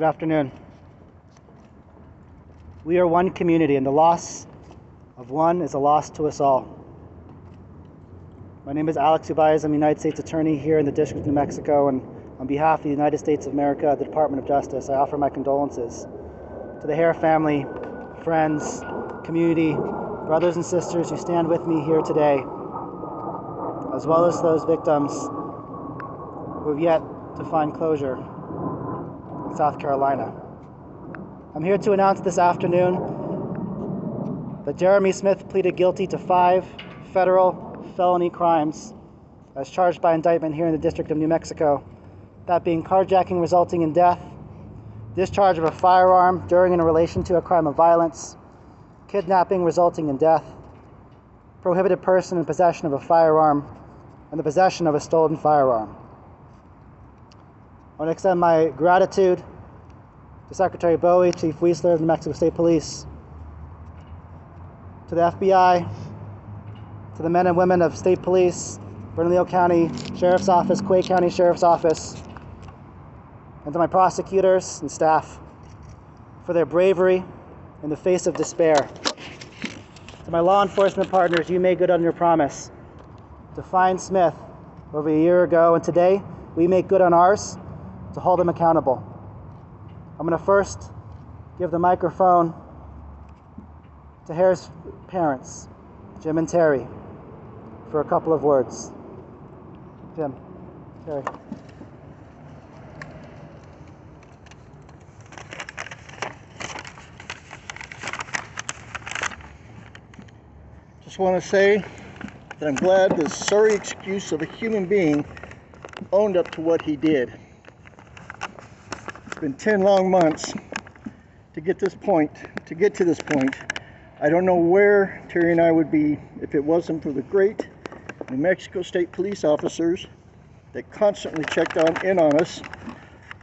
Good afternoon. We are one community, and the loss of one is a loss to us all. My name is Alex Ubaiz. I'm a United States Attorney here in the District of New Mexico, and on behalf of the United States of America, the Department of Justice, I offer my condolences to the Hare family, friends, community, brothers and sisters who stand with me here today, as well as those victims who have yet to find closure in South Carolina. I'm here to announce this afternoon that Jaremy Smith pleaded guilty to 5 federal felony crimes as charged by indictment here in the District of New Mexico, that being carjacking resulting in death, discharge of a firearm during and in relation to a crime of violence, kidnapping resulting in death, prohibited person in possession of a firearm, and the possession of a stolen firearm. I want to extend my gratitude to Secretary Bowie, Chief Weisler of New Mexico State Police, to the FBI, to the men and women of State Police, Bernalillo County Sheriff's Office, Quay County Sheriff's Office, and to my prosecutors and staff for their bravery in the face of despair. To my law enforcement partners, you made good on your promise to find Smith over a year ago, and today we make good on ours to hold him accountable. I'm going to first give the microphone to Hare's parents, Jim and Terry, for a couple of words. Jim, Terry. Just want to say that I'm glad the sorry excuse of a human being owned up to what he did. It's been 10 long months to get to this point. I don't know where Terry and I would be if it wasn't for the great New Mexico State police officers that constantly checked in on us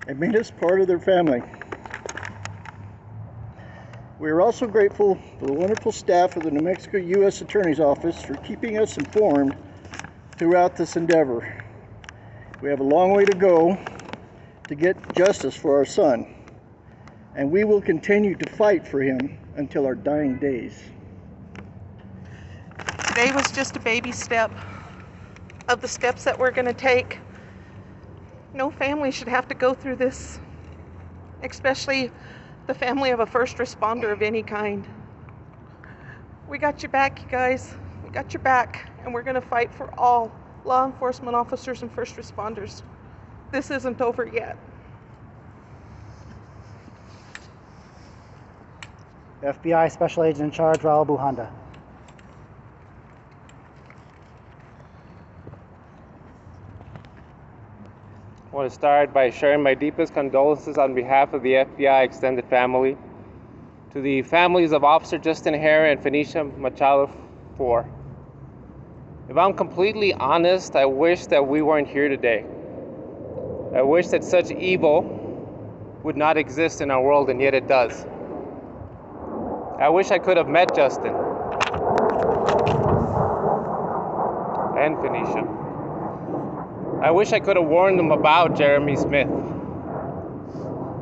and made us part of their family. We are also grateful for the wonderful staff of the New Mexico U.S. Attorney's Office for keeping us informed throughout this endeavor. We have a long way to go to get justice for our son, and we will continue to fight for him until our dying days. Today was just a baby step of the steps that we're going to take. No family should have to go through this, especially the family of a first responder of any kind. We got your back, you guys. We got your back, and we're going to fight for all law enforcement officers and first responders. This isn't over yet. FBI Special Agent in Charge, Raul Buhanda. I want to start by sharing my deepest condolences on behalf of the FBI extended family to the families of Officer Justin Hare and Machado-Fore. If I'm completely honest, I wish that we weren't here today. I wish that such evil would not exist in our world, and yet it does. I wish I could have met Justin and Phoenicia. I wish I could have warned them about Jaremy Smith.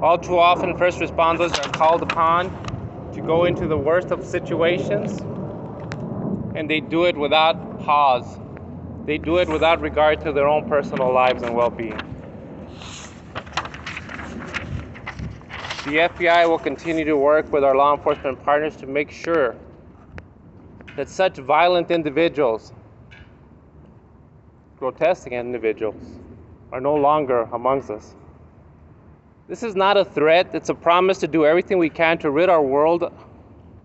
All too often, first responders are called upon to go into the worst of situations, and they do it without pause. They do it without regard to their own personal lives and well-being. The FBI will continue to work with our law enforcement partners to make sure that such violent individuals, grotesque individuals, are no longer amongst us. This is not a threat. It's a promise to do everything we can to rid our world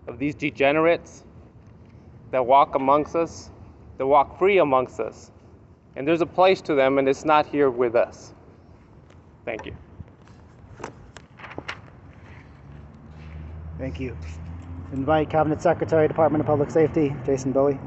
of these degenerates that walk amongst us, that walk free amongst us. And there's a place to them, and it's not here with us. Thank you. Thank you. Invite Cabinet Secretary, Department of Public Safety, Jason Bowie.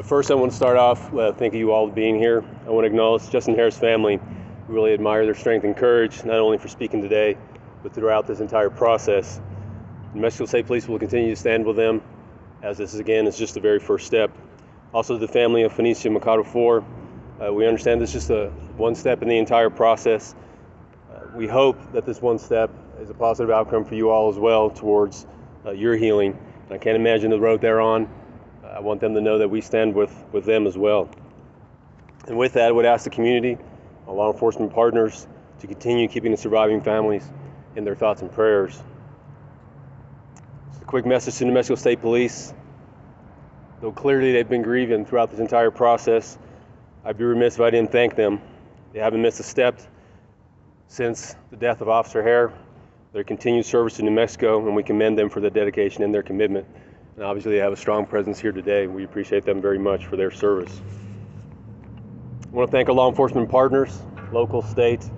First, I want to start off with thanking you all for being here. I want to acknowledge Justin Hare's family. We really admire their strength and courage, not only for speaking today, but throughout this entire process. New Mexico State Police will continue to stand with them, as this again is just the very first step. Also the family of Machado-Fore. We understand this is just one step in the entire process. We hope that this one step is a positive outcome for you all as well towards your healing. I can't imagine the road they're on. I want them to know that we stand with them as well. And with that, I would ask the community, our law enforcement partners, to continue keeping the surviving families in their thoughts and prayers. Just a quick message to New Mexico State Police. Though clearly they've been grieving throughout this entire process, I'd be remiss if I didn't thank them. They haven't missed a step since the death of Officer Hare. Their continued service to New Mexico, and we commend them for their dedication and their commitment. And obviously they have a strong presence here today. We appreciate them very much for their service. I want to thank our law enforcement partners, local, state,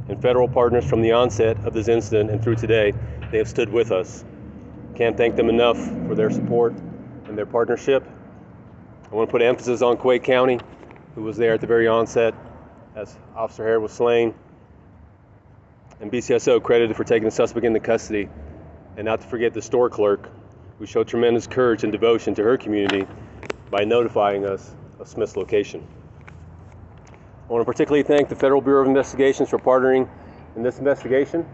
and federal partners from the onset of this incident and through today. They have stood with us. Can't thank them enough for their support and their partnership. I want to put emphasis on Quake County, who was there at the very onset as Officer Hare was slain, and BCSO credited for taking the suspect into custody, and not to forget the store clerk, who showed tremendous courage and devotion to her community by notifying us of Smith's location. I want to particularly thank the Federal Bureau of Investigations for partnering in this investigation.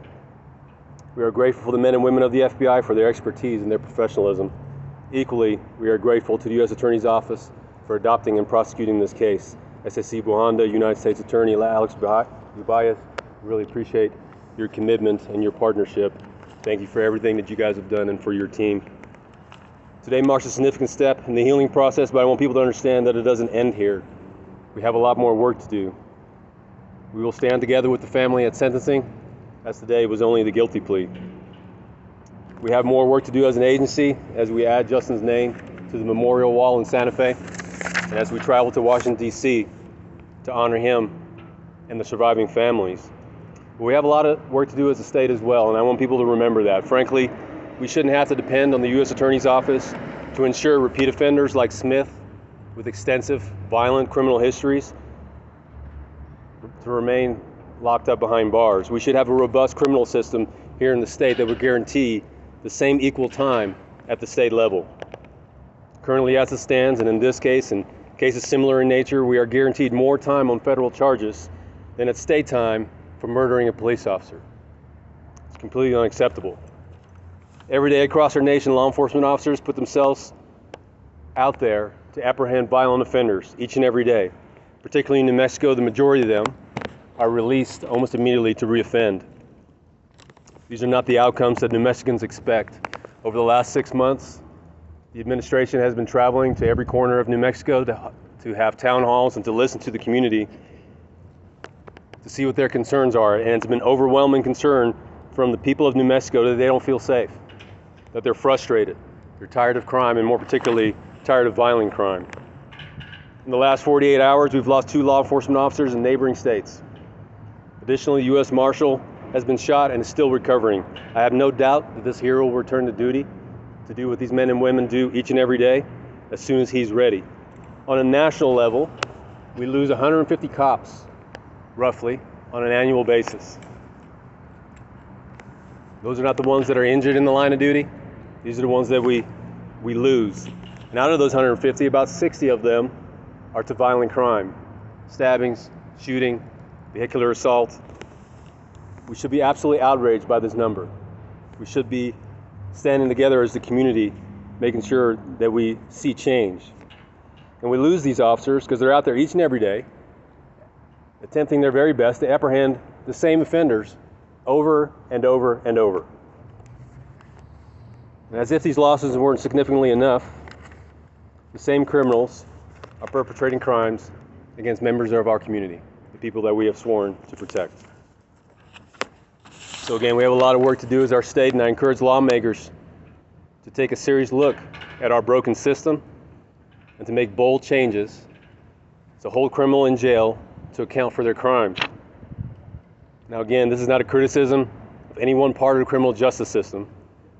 We are grateful for the men and women of the FBI for their expertise and their professionalism. Equally, we are grateful to the U.S. Attorney's Office for adopting and prosecuting this case. SSC Buhanda, United States Attorney Alex Ubayas, really appreciate your commitment and your partnership. Thank you for everything that you guys have done and for your team. Today marks a significant step in the healing process, but I want people to understand that it doesn't end here. We have a lot more work to do. We will stand together with the family at sentencing, as today was only the guilty plea. We have more work to do as an agency as we add Justin's name to the memorial wall in Santa Fe, and as we travel to Washington, D.C. to honor him and the surviving families. But we have a lot of work to do as a state as well, and I want people to remember that. Frankly, we shouldn't have to depend on the U.S. Attorney's Office to ensure repeat offenders like Smith with extensive violent criminal histories to remain locked up behind bars. We should have a robust criminal system here in the state that would guarantee the same equal time at the state level. Currently, as it stands, and in this case and cases similar in nature, we are guaranteed more time on federal charges than at state time for murdering a police officer. It's completely unacceptable. Every day across our nation, law enforcement officers put themselves out there to apprehend violent offenders each and every day. Particularly in New Mexico, the majority of them are released almost immediately to reoffend. These are not the outcomes that New Mexicans expect. Over the last 6 months, the administration has been traveling to every corner of New Mexico to have town halls and to listen to the community to see what their concerns are. And it's been overwhelming concern from the people of New Mexico that they don't feel safe, that they're frustrated, they're tired of crime, and more particularly, tired of violent crime. In the last 48 hours, we've lost 2 law enforcement officers in neighboring states. Additionally, the U.S. Marshal has been shot and is still recovering. I have no doubt that this hero will return to duty to do what these men and women do each and every day as soon as he's ready. On a national level, we lose 150 cops, roughly, on an annual basis. Those are not the ones that are injured in the line of duty. These are the ones that we lose. And out of those 150, about 60 of them are to violent crime. Stabbings, shooting, vehicular assault. We should be absolutely outraged by this number. We should be standing together as the community, making sure that we see change. And we lose these officers because they're out there each and every day, attempting their very best to apprehend the same offenders over and over and over. And as if these losses weren't significantly enough, the same criminals are perpetrating crimes against members of our community, the people that we have sworn to protect. So again, we have a lot of work to do as our state, and I encourage lawmakers to take a serious look at our broken system and to make bold changes to hold criminal in jail to account for their crimes. Now again, this is not a criticism of any one part of the criminal justice system.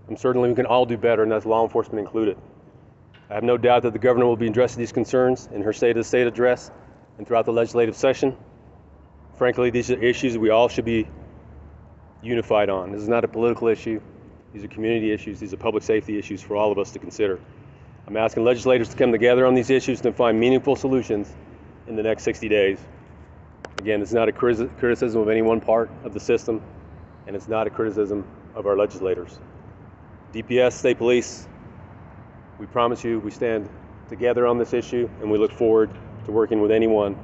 And certainly we can all do better, and that's law enforcement included. I have no doubt that the governor will be addressing these concerns in her State of the State address and throughout the legislative session. Frankly, these are issues we all should be unified on. This is not a political issue. These are community issues. These are public safety issues for all of us to consider. I'm asking legislators to come together on these issues and find meaningful solutions in the next 60 days. Again, it's not a criticism of any one part of the system, and it's not a criticism of our legislators. DPS, State Police, we promise you we stand together on this issue, and we look forward to working with anyone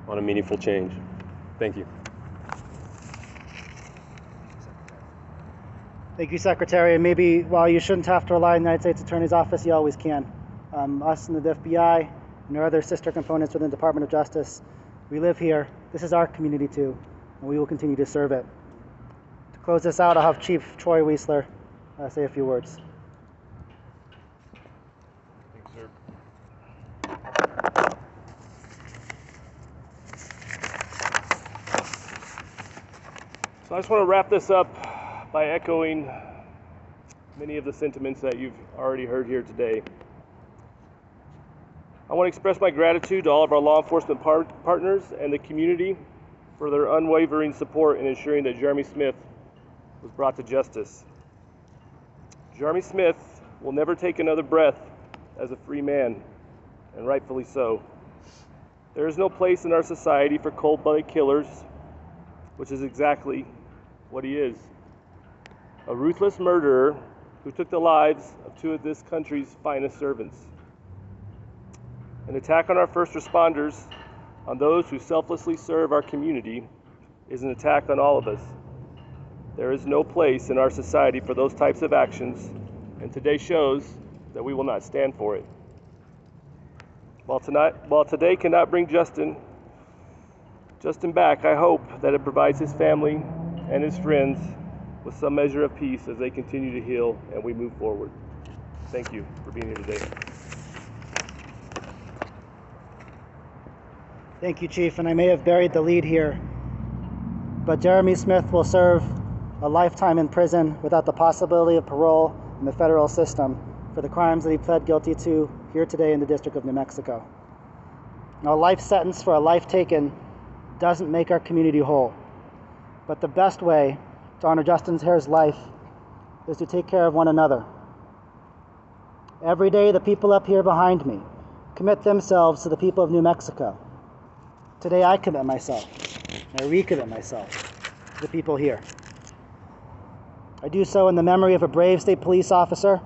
on a meaningful change. Thank you. Thank you, Secretary. And maybe while you shouldn't have to rely on the United States Attorney's Office, you always can. Us and the FBI and our other sister components within the Department of Justice, we live here. This is our community too, and we will continue to serve it. To close this out, I'll have Chief Troy Weisler say a few words. Thanks, sir. So I just want to wrap this up by echoing many of the sentiments that you've already heard here today. I want to express my gratitude to all of our law enforcement partners and the community for their unwavering support in ensuring that Jaremy Smith was brought to justice. Jaremy Smith will never take another breath as a free man, and rightfully so. There is no place in our society for cold-blooded killers, which is exactly what he is. A ruthless murderer who took the lives of two of this country's finest servants. An attack on our first responders, on those who selflessly serve our community, is an attack on all of us. There is no place in our society for those types of actions, and today shows that we will not stand for it. While today cannot bring Justin back, I hope that it provides his family and his friends with some measure of peace as they continue to heal and we move forward. Thank you for being here today. Thank you, Chief, and I may have buried the lead here, but Jaremy Smith will serve a lifetime in prison without the possibility of parole in the federal system for the crimes that he pled guilty to here today in the District of New Mexico. Now, a life sentence for a life taken doesn't make our community whole, but the best way to honor Justin Hare's life is to take care of one another. Every day, the people up here behind me commit themselves to the people of New Mexico. Today, I commit myself, I recommit myself to the people here. I do so in the memory of a brave state police officer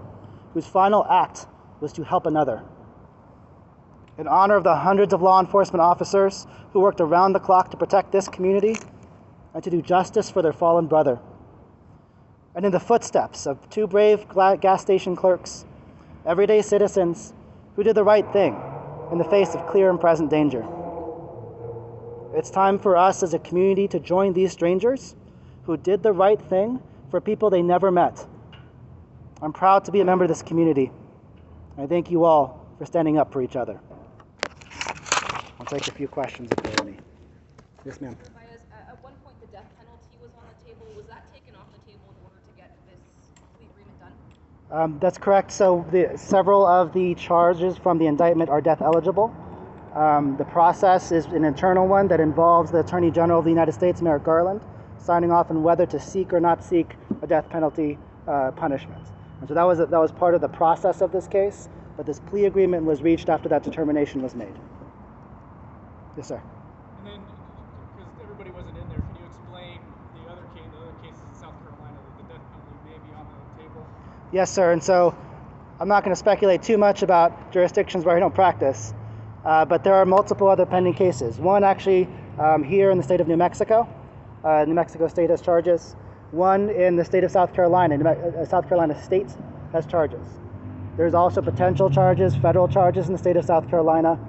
whose final act was to help another. In honor of the hundreds of law enforcement officers who worked around the clock to protect this community and to do justice for their fallen brother. And in the footsteps of two brave gas station clerks, everyday citizens who did the right thing in the face of clear and present danger. It's time for us as a community to join these strangers who did the right thing for people they never met. I'm proud to be a member of this community. I thank you all for standing up for each other. I'll take a few questions if there are any. Yes, ma'am. At one point, the death penalty was on the table. Was that taken off the table in order to get this plea agreement done? That's correct. So several of the charges from the indictment are death eligible. The process is an internal one that involves the Attorney General of the United States, Merrick Garland, signing off on whether to seek or not seek a death penalty punishment. And so that was part of the process of this case, but this plea agreement was reached after that determination was made. Yes, sir. And then, because everybody wasn't in there, can you explain the other cases in South Carolina that the death penalty may be on the table? Yes, sir. And so I'm not going to speculate too much about jurisdictions where I don't practice, but there are multiple other pending cases. One actually here in the state of New Mexico. New Mexico State has charges. One in the state of South Carolina. South Carolina State has charges. There's also potential charges, federal charges in the state of South Carolina.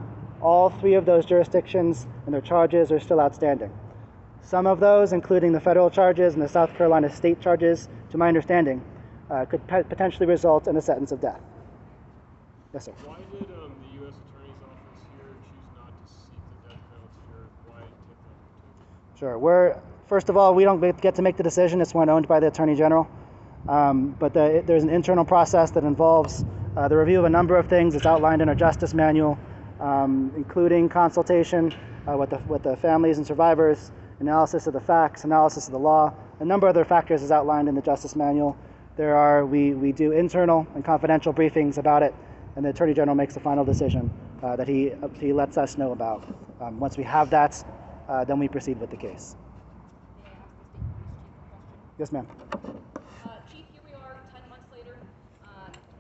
All three of those jurisdictions and their charges are still outstanding. Some of those, including the federal charges and the South Carolina state charges, to my understanding, could potentially result in a sentence of death. Yes, sir. Why did the U.S. Attorney's Office here choose not to seek the death penalty, or why take that? Sure. First of all, we don't get to make the decision. It's one owned by the Attorney General. But there's an internal process that involves the review of a number of things. It's outlined in our Justice Manual, including consultation with the families and survivors, analysis of the facts, analysis of the law. A number of other factors is outlined in the Justice Manual. We do internal and confidential briefings about it, and the Attorney General makes the final decision that he lets us know about. Once we have that, then we proceed with the case. May I ask the state police chief a question? Yes, ma'am. Chief, here we are 10 months later.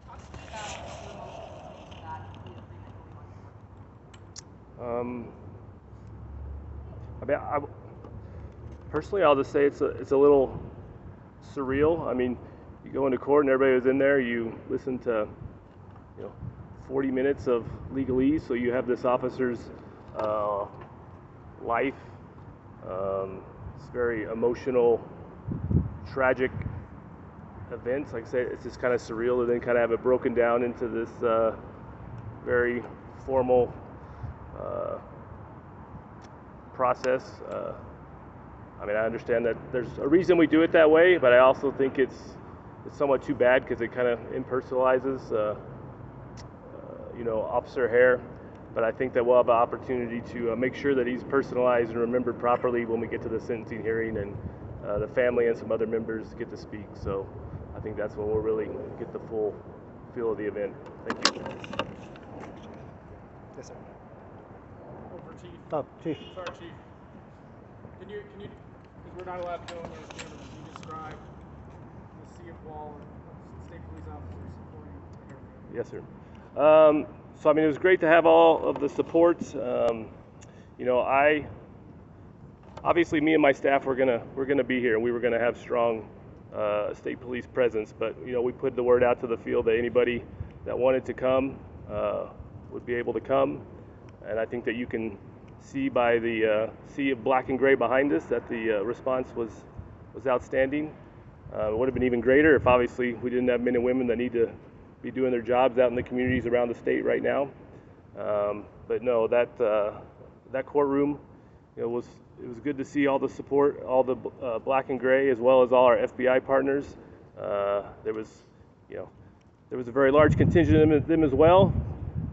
Talk to me about your emotions listening to that plea agreement going on. I mean, personally, I'll just say it's a little surreal. I mean, you go into court and everybody was in there. You listen to, 40 minutes of legalese, so you have this officer's life. It's very emotional, tragic events. Like I say, it's just kind of surreal to then kind of have it broken down into this very formal process. I mean, I understand that there's a reason we do it that way, but I also think it's somewhat too bad because it kind of impersonalizes, Officer Hare. But I think that we'll have an opportunity to make sure that he's personalized and remembered properly when we get to the sentencing hearing, and the family and some other members get to speak. So I think that's when we'll really get the full feel of the event. Thank you. Yes, sir. Over, Chief. Oh, Chief. Sorry, Chief. Can you, because we're not allowed to go in those cameras, can you describe the sea of wall of state police officers supporting the Hare? Yes, sir. So I mean, it was great to have all of the support. Obviously me and my staff were gonna be here, and we were gonna have strong state police presence. But we put the word out to the field that anybody that wanted to come would be able to come, and I think that you can see by the sea of black and gray behind us that the response was outstanding. It would have been even greater if obviously we didn't have men and women that need to be doing their jobs out in the communities around the state right now. But no, that courtroom, it was good to see all the support, all the black and gray, as well as all our FBI partners. There was a very large contingent of them as well.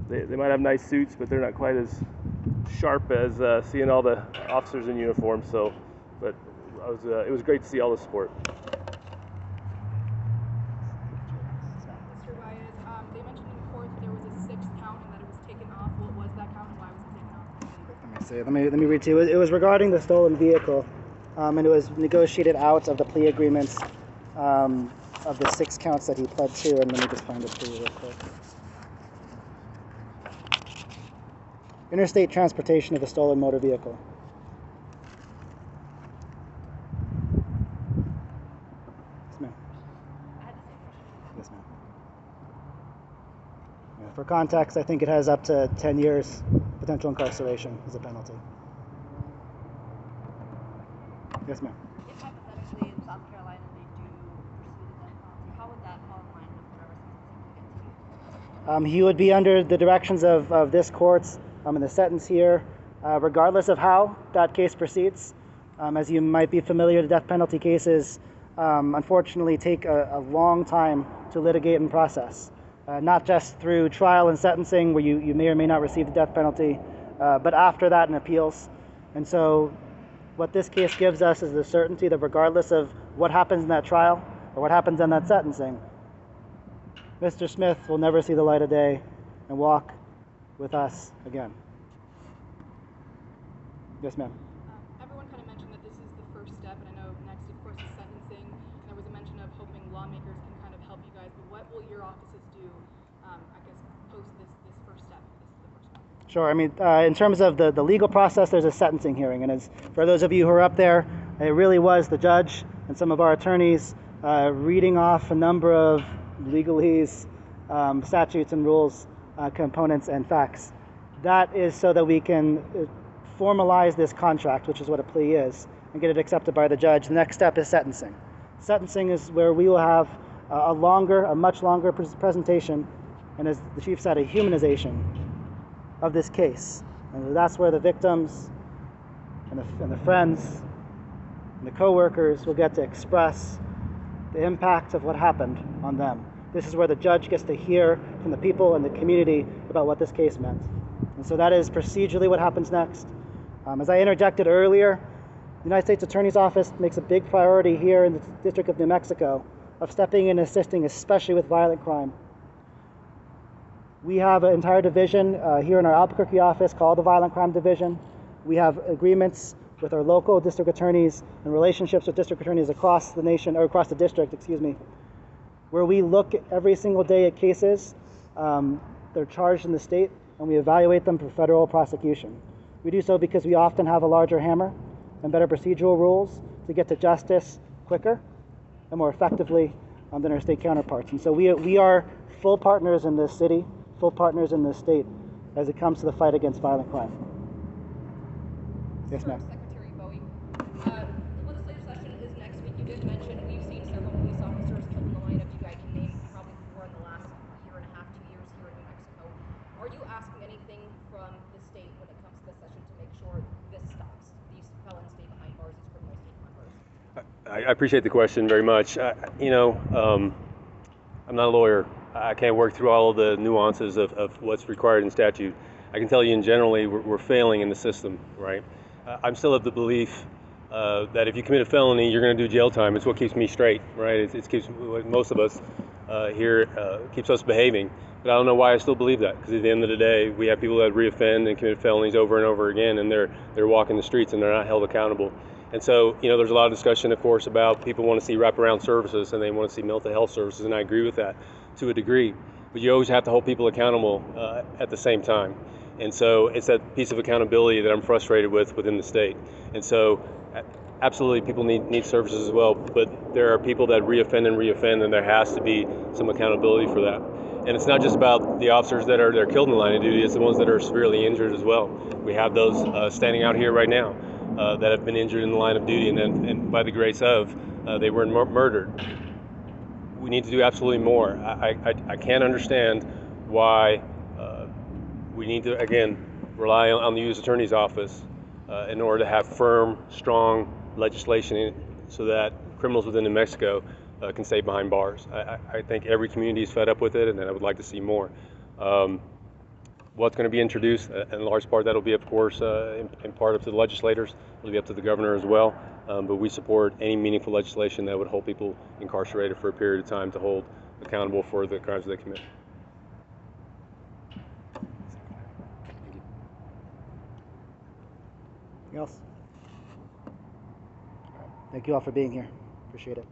They might have nice suits, but they're not quite as sharp as seeing all the officers in uniform. So, but it was great to see all the support. Mr. Baez, they mentioned in court that there was a 6th count and that it was taken off. What was that count and why was it taken off? Let me read to you. It was regarding the stolen vehicle, and it was negotiated out of the plea agreements of the 6 counts that he pled to. And let me just find it for you real quick. Interstate transportation of a stolen motor vehicle. Yes, ma'am. Yes, ma'am. Yeah, for context, I think it has up to 10 years potential incarceration as a penalty. Yes, ma'am. If hypothetically in South Carolina they do pursue the death penalty, how would that fall in line with whatever sentencing we get to? He would be under the directions of this court in the sentence here, regardless of how that case proceeds. As you might be familiar, the death penalty cases unfortunately take a long time to litigate and process. Not just through trial and sentencing, where you may or may not receive the death penalty, but after that in appeals. And so what this case gives us is the certainty that regardless of what happens in that trial or what happens in that sentencing, Mr. Smith will never see the light of day and walk with us again. Yes, ma'am. Everyone kind of mentioned that this is the first step, and I know next, of course, is sentencing. And there was a mention of hoping lawmakers can kind of help you guys. But what will your offices do, post this first step? This is the first one. Sure. I mean, in terms of the legal process, there's a sentencing hearing. And as for those of you who are up there, it really was the judge and some of our attorneys reading off a number of legalese, statutes and rules, components and facts. That is so that we can formalize this contract, which is what a plea is, and get it accepted by the judge. The next step is sentencing. Sentencing is where we will have a much longer presentation, and as the chief said, a humanization of this case. And that's where the victims and the friends and the co-workers will get to express the impact of what happened on them. This is where the judge gets to hear from the people and the community about what this case meant. And so that is procedurally what happens next. As I interjected earlier, the United States Attorney's Office makes a big priority here in the District of New Mexico of stepping in and assisting, especially with violent crime. We have an entire division here in our Albuquerque office called the Violent Crime Division. We have agreements with our local district attorneys and relationships with district attorneys across the nation, or across the district, excuse me, where we look every single day at cases that are charged in the state, and we evaluate them for federal prosecution. We do so because we often have a larger hammer and better procedural rules to get to justice quicker and more effectively than our state counterparts. And so we are full partners in this city, full partners in this state as it comes to the fight against violent crime. Yes, ma'am. Secretary Bowie, the legislative session is next week. You did mention we've seen several police officers killed in the line of, you guys can name probably 4 in the last year and a half, 2 years here in New Mexico. Are you asking anything from the state when it comes to this session to make sure this stops? These felons stay behind bars, these criminals stay behind bars? I appreciate the question very much. I'm not a lawyer. I can't work through all of the nuances of what's required in statute. I can tell you in generally we're failing in the system, right? I'm still of the belief that if you commit a felony, you're going to do jail time. It's what keeps me straight, right? It keeps most of us here, keeps us behaving. But I don't know why I still believe that, because at the end of the day, we have people that reoffend and commit felonies over and over again, and they're walking the streets and they're not held accountable. And so, there's a lot of discussion, of course, about people want to see wraparound services and they want to see mental health services, and I agree with that to a degree. But you always have to hold people accountable at the same time. And so it's that piece of accountability that I'm frustrated with within the state. And so absolutely people need services as well, but there are people that reoffend, and there has to be some accountability for that. And it's not just about the officers that are killed in the line of duty, it's the ones that are severely injured as well. We have those standing out here right now that have been injured in the line of duty, and by the grace of, they were murdered. We need to do absolutely more. I can't understand why we need to, again, rely on the U.S. Attorney's Office in order to have firm, strong legislation so that criminals within New Mexico can stay behind bars. I think every community is fed up with it, and I would like to see more. What's going to be introduced, in large part, that'll be, of course, in part up to the legislators. It'll be up to the governor as well. But we support any meaningful legislation that would hold people incarcerated for a period of time to hold accountable for the crimes they commit. Anything else? Thank you all for being here. Appreciate it.